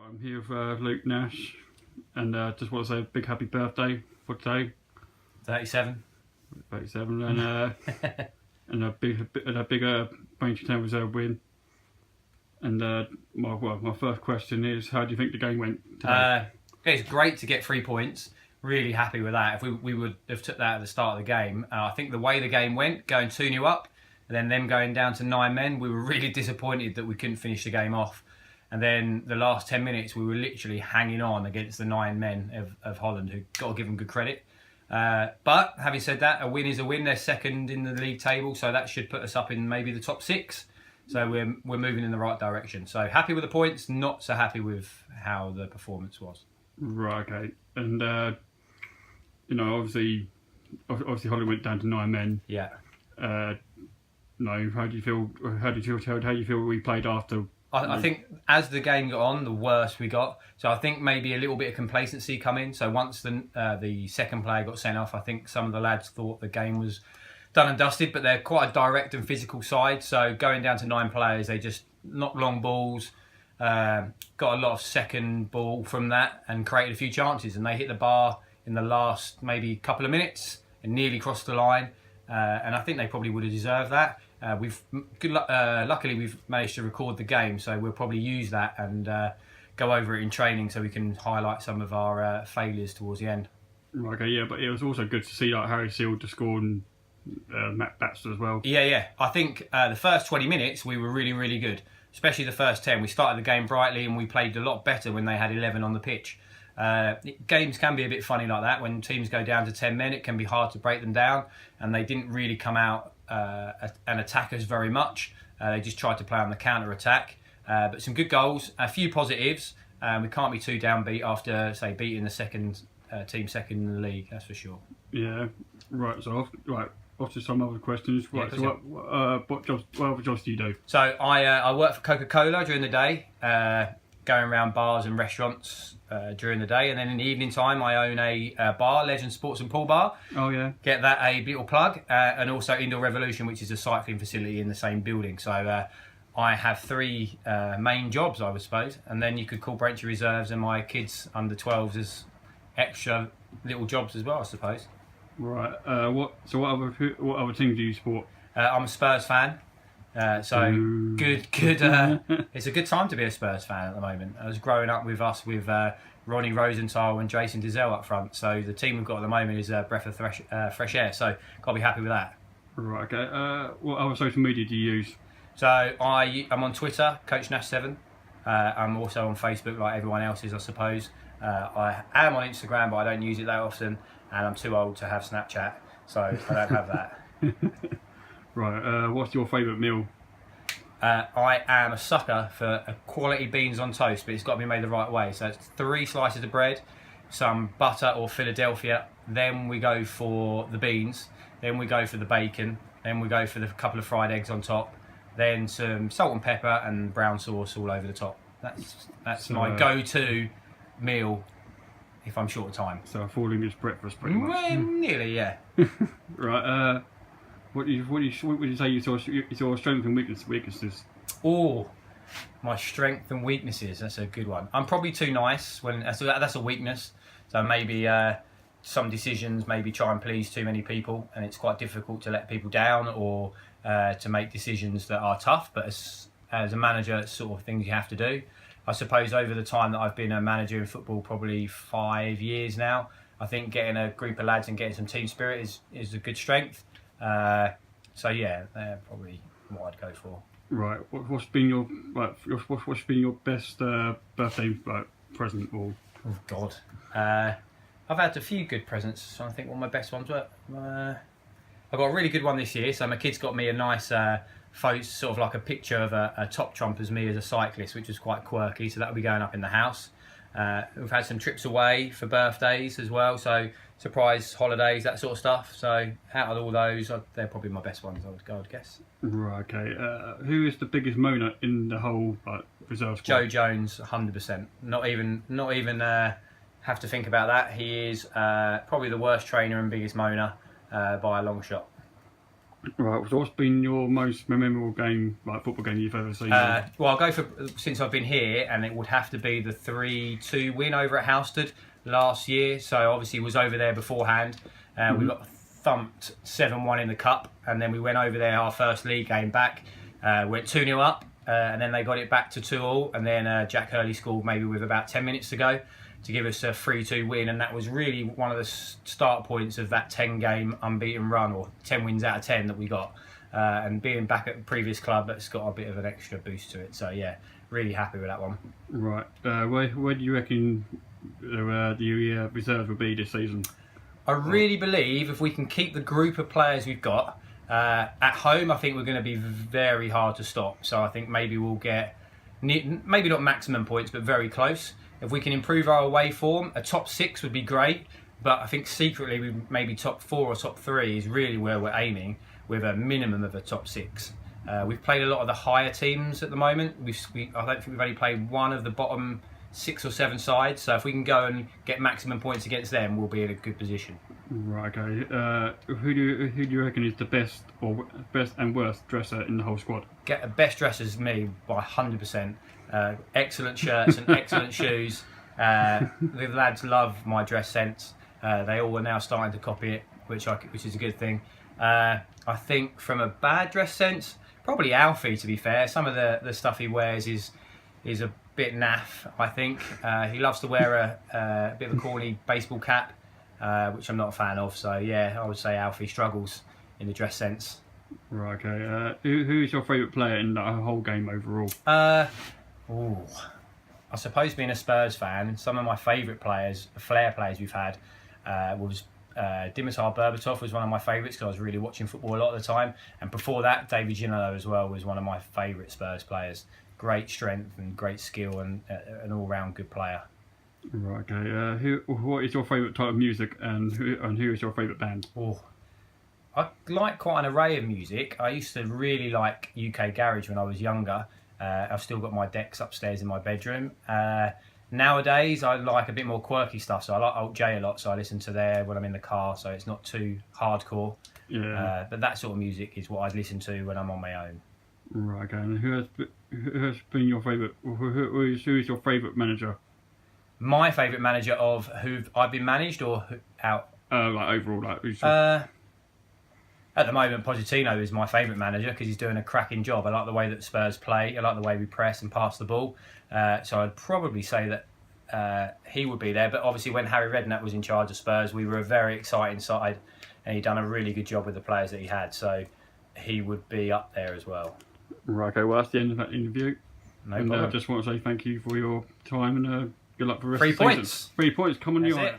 I'm here with Luke Nash, and just want to say a big happy birthday for today. 37. 37, and a big Braintree Town Reserve win. And my first question is, how do you think the game went today? It's great to get 3 points. Really happy with that. If we would have took that at the start of the game, I think the way the game went, going 2-0 up, and then them going down to 9 men, we were really disappointed that we couldn't finish the game off. And then the last 10 minutes, we were literally hanging on against the 9 men of Holland, who got to give them good credit. But having said that, a win is a win. They're second in the league table, so that should put us up in maybe the top 6. So we're moving in the right direction. So happy with the points, not so happy with how the performance was. Right, okay. And obviously Holland went down to 9 men. Yeah. How do you feel? How do you feel we played after? I think as the game got on, the worse we got. So I think maybe a little bit of complacency come in. So once the second player got sent off, I think some of the lads thought the game was done and dusted, but they're quite a direct and physical side. So going down to 9 players, they just knocked long balls, got a lot of second ball from that and created a few chances. And they hit the bar in the last maybe couple of minutes and nearly crossed the line. And I think they probably would have deserved that. Luckily we've managed to record the game, so we'll probably use that and go over it in training so we can highlight some of our failures towards the end. Okay, yeah, but it was also good to see Harry Seald to score and Matt Baxter as well. Yeah. I think the first 20 minutes we were really, really good, especially the first 10. We started the game brightly and we played a lot better when they had 11 on the pitch. Games can be a bit funny like that. When teams go down to 10 men, it can be hard to break them down, and they didn't really come out and attack us very much. They just tried to play on the counter-attack. But some good goals, a few positives. We can't be too downbeat after, say, beating the second team second in the league, that's for sure. Yeah, right. So, off to some other questions. Right, yeah, so what other jobs do you do? So I work for Coca-Cola during the day, going around bars and restaurants during the day, and then in the evening time I own a bar, Legend Sports and Pool Bar. Oh yeah. Get that a little plug, and also Indoor Revolution, which is a cycling facility in the same building. So I have 3 main jobs, I would suppose, and then you could call Braintree Reserves and my kids under 12s as extra little jobs as well, I suppose. Right. What other team do you support? I'm a Spurs fan. Good. It's a good time to be a Spurs fan at the moment. I was growing up with Ronnie Rosenthal and Jason Dizel up front. So the team we've got at the moment is a breath of fresh air. So got to be happy with that. Right. Okay. What other social media do you use? So I'm on Twitter, Coach Nash 7. I'm also on Facebook, like everyone else is, I suppose. I am on Instagram, but I don't use it that often, and I'm too old to have Snapchat, so I don't have that. Right, what's your favourite meal? I am a sucker for quality beans on toast, but it's got to be made the right way. So it's 3 slices of bread, some butter or Philadelphia, then we go for the beans, then we go for the bacon, then we go for the couple of fried eggs on top, then some salt and pepper and brown sauce all over the top. That's my go-to meal if I'm short of time. So a full English breakfast, pretty much. Nearly, yeah. Right. What would you say your strengths and weaknesses? Oh, my strength and weaknesses. That's a good one. I'm probably too nice. That's a weakness. So maybe some decisions maybe try and please too many people, and it's quite difficult to let people down or to make decisions that are tough. But as a manager, it's sort of things you have to do. I suppose over the time that I've been a manager in football, probably 5 years now, I think getting a group of lads and getting some team spirit is a good strength. So yeah, they're probably what I'd go for. Right. What's been your best birthday present? Or oh God, I've had a few good presents. So I think one of my best ones were. I got a really good one this year. So my kids got me a nice photo, sort of like a picture of a top trump as me as a cyclist, which was quite quirky. So that'll be going up in the house. We've had some trips away for birthdays as well, so surprise holidays, that sort of stuff. So out of all those, they're probably my best ones, I would guess. Right, okay. Who is the biggest moaner in the whole reserve squad? Joe Jones, 100%. Not even have to think about that. He is probably the worst trainer and biggest moaner by a long shot. Right. So what's been your most memorable game, like football game you've ever seen? Well, I'll go for since I've been here, and it would have to be the 3-2 win over at Houston last year. So obviously was over there beforehand. We got thumped 7-1 in the cup, and then we went over there our first league game back. Went 2-0 up, and then they got it back to 2-2, and then Jack Hurley scored maybe with about 10 minutes to go to give us a 3-2 win, and that was really one of the start points of that 10-game unbeaten run, or 10 wins out of 10 that we got. And being back at the previous club, that's got a bit of an extra boost to it. So yeah, really happy with that one. Right. Where do you reckon the reserves will be this season? I really believe if we can keep the group of players we've got at home, I think we're going to be very hard to stop. So I think maybe we'll get maybe not maximum points, but very close. If we can improve our away form, a top 6 would be great. But I think secretly, we maybe top 4 or top 3 is really where we're aiming, with a minimum of a top 6. We've played a lot of the higher teams at the moment. I don't think we've only played one of the bottom 6 or 7 sides. So if we can go and get maximum points against them, we'll be in a good position. Right. Okay. Who do you reckon is the best and worst dresser in the whole squad? Get the best dressers me by 100%. Excellent shirts and excellent shoes. The lads love my dress sense. They all are now starting to copy it, which is a good thing. I think from a bad dress sense, probably Alfie, to be fair. Some of the stuff he wears is a bit naff, I think. He loves to wear a bit of a corny baseball cap, which I'm not a fan of. So yeah, I would say Alfie struggles in the dress sense. Right. Okay. Who is your favourite player in the whole game overall? I suppose being a Spurs fan, some of my favourite players, the flair players we've had, was Dimitar Berbatov was one of my favourites because I was really watching football a lot of the time. And before that, David Ginola as well was one of my favourite Spurs players. Great strength and great skill and an all-round good player. Right. Okay. What is your favourite type of music, and who is your favourite band? I like quite an array of music. I used to really like UK garage when I was younger. I've still got my decks upstairs in my bedroom. Nowadays, I like a bit more quirky stuff. So I like Alt J a lot. So I listen to there when I'm in the car. So it's not too hardcore. Yeah. But that sort of music is what I listen to when I'm on my own. Right. Okay. And who has been your favourite? Who is your favourite manager? My favourite manager of who I've been managed or out? Like overall, like who's At the moment, Pochettino is my favourite manager because he's doing a cracking job. I like the way that Spurs play. I like the way we press and pass the ball. So I'd probably say that he would be there. But obviously when Harry Redknapp was in charge of Spurs, we were a very exciting side and he'd done a really good job with the players that he had. So he would be up there as well. Right, okay, well that's the end of that interview. No problem. I just want to say thank you for your time and good luck for the rest 3 of the season. points. 3 points, come on, That's you it.